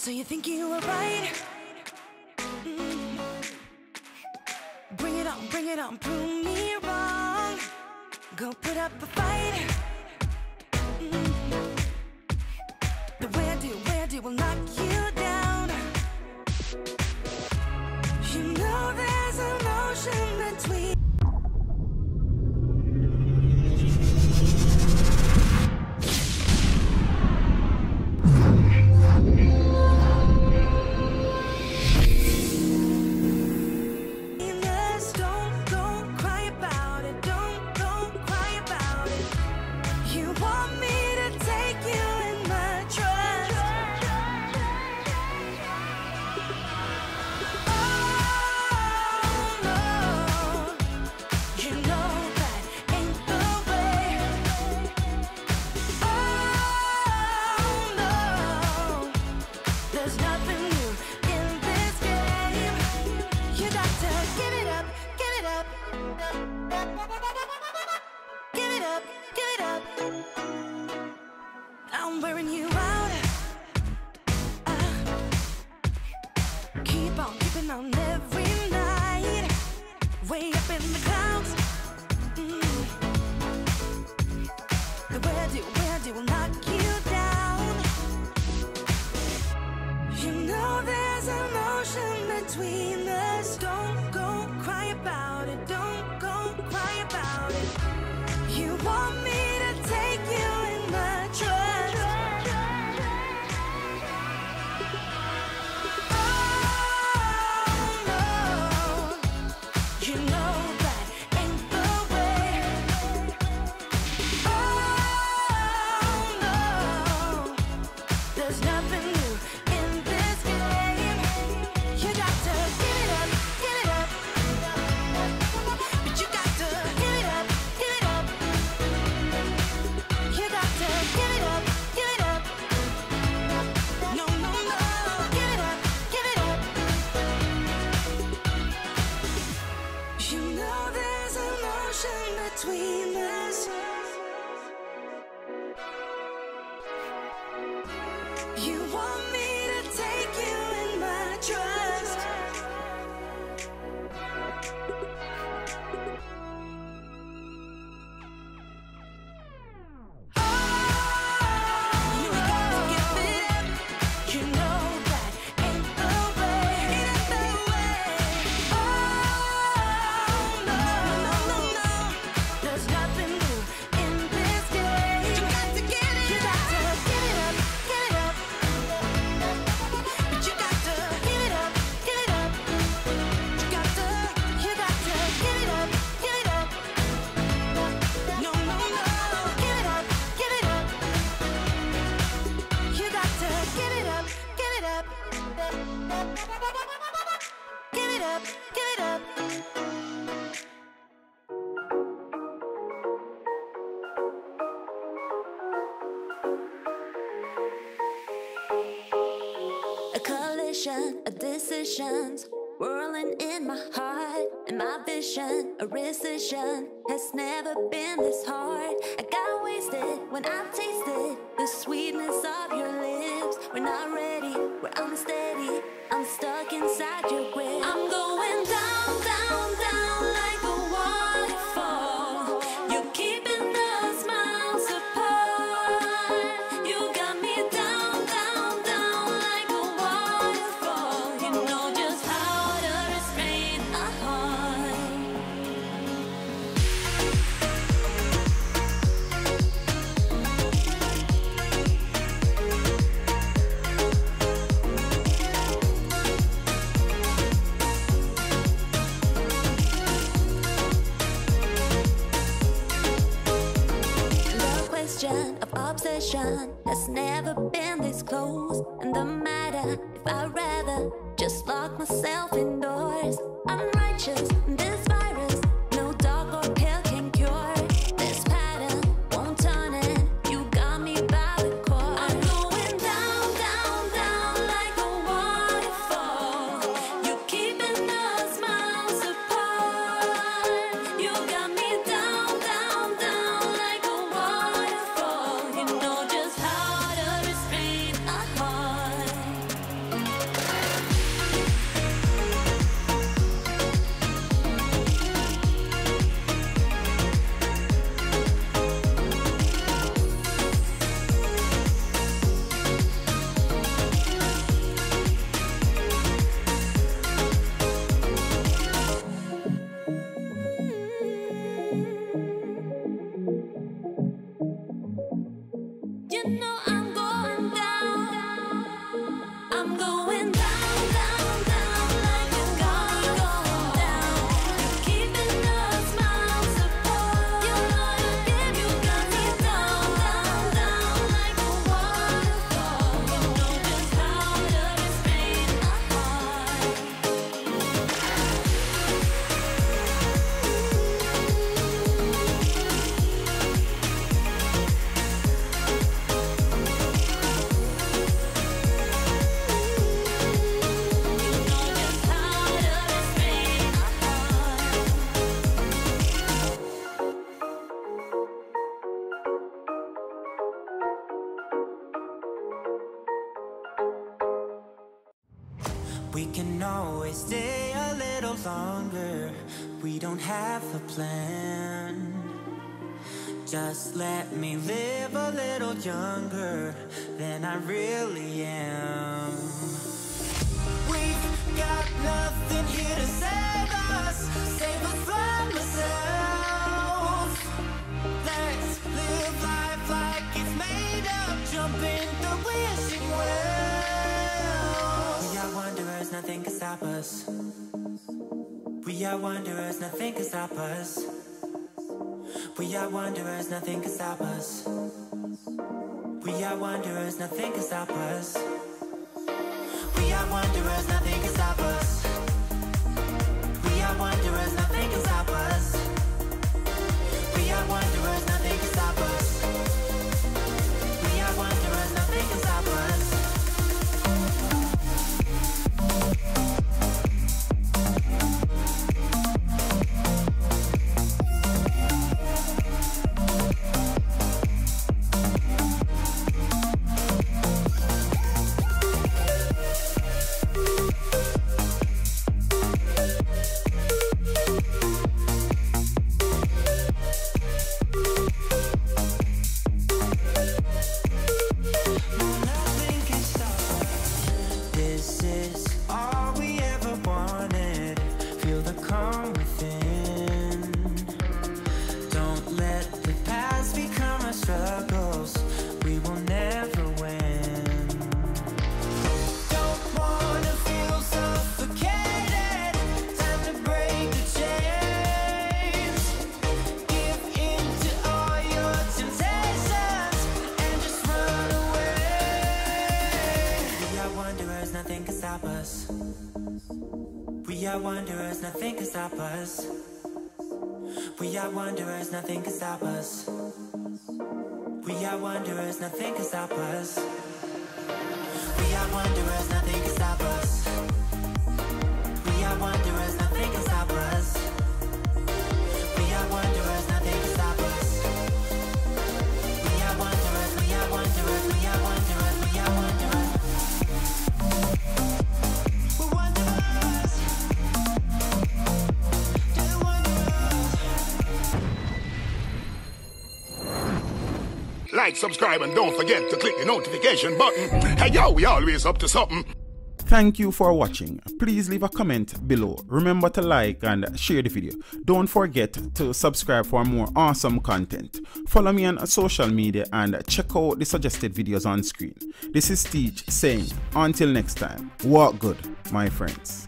So you think you were right? Bring it on, prove me wrong. Go put up a fight. The way I do will knock you down. You know there's an ocean between. I'm wearing you out. Keep on keeping on every night. Way up in the clouds. The way I do will knock you down. You know there's an ocean between us. Don't go cry about it. Don't go cry about it. You want me to take you in my trust. Between us, you want me to take you in my trust. You got to give it up. You know that ain't the way. It ain't the way. Oh no, no, no, no. There's nothing new in this game. You got to get it. You got to get it up, get it up. But you got to get it up, get it up. You got to get it up, get it up. No, no, no, get it up, get it up. You got to get it up, get it up. Give it up, give it up. A collision of decisions whirling in my heart, and my vision, a rescission, has never been this hard. I got wasted when I tasted the sweetness of your lips. We're not ready, we're unsteady, I'm stuck inside your grip. I'm going down, down, down like a waterfall. You're keeping us miles apart. You got me down, down, down like a waterfall. You know just how to restrain a heart. The question of obsession has never been this close. And the matter if I'd rather just lock myself indoors. I'm righteous, this virus, no dog or pill can cure. This pattern won't turn it, you got me by the cord. I'm going down, down, down like a waterfall. You're keeping us miles apart. You got me down, down, down like a waterfall. You know just how to restrain a heart. We can always stay a little longer. We don't have a plan. Just let me live a little younger than I really am. We've got nothing here to save us from ourselves. Let's live life like it's made up, jump in the wishing well. We are wanderers, nothing can stop us. We are wanderers, nothing can stop us. We are wanderers, nothing can stop us. We are wanderers, nothing can stop us. We are wanderers, nothing can stop us. We are wanderers, nothing can stop us. We are wanderers, nothing can stop us. We are wanderers, nothing can stop us. We are wanderers, nothing can stop us. We are wanderers, nothing can stop us. We are wanderers, nothing can stop us. We are wanderers, nothing can stop us. We are wanderers, nothing can stop us. We are wanderers, nothing can stop us. We are wanderers, we are wanderers, we are wanderers, we are wanderers. Like, subscribe, and don't forget to click the notification button. Hey yo, we always up to something. Thank you for watching. Please leave a comment below. Remember to like and share the video. Don't forget to subscribe for more awesome content. Follow me on social media and check out the suggested videos on screen. This is Teach saying, until next time, walk good, my friends.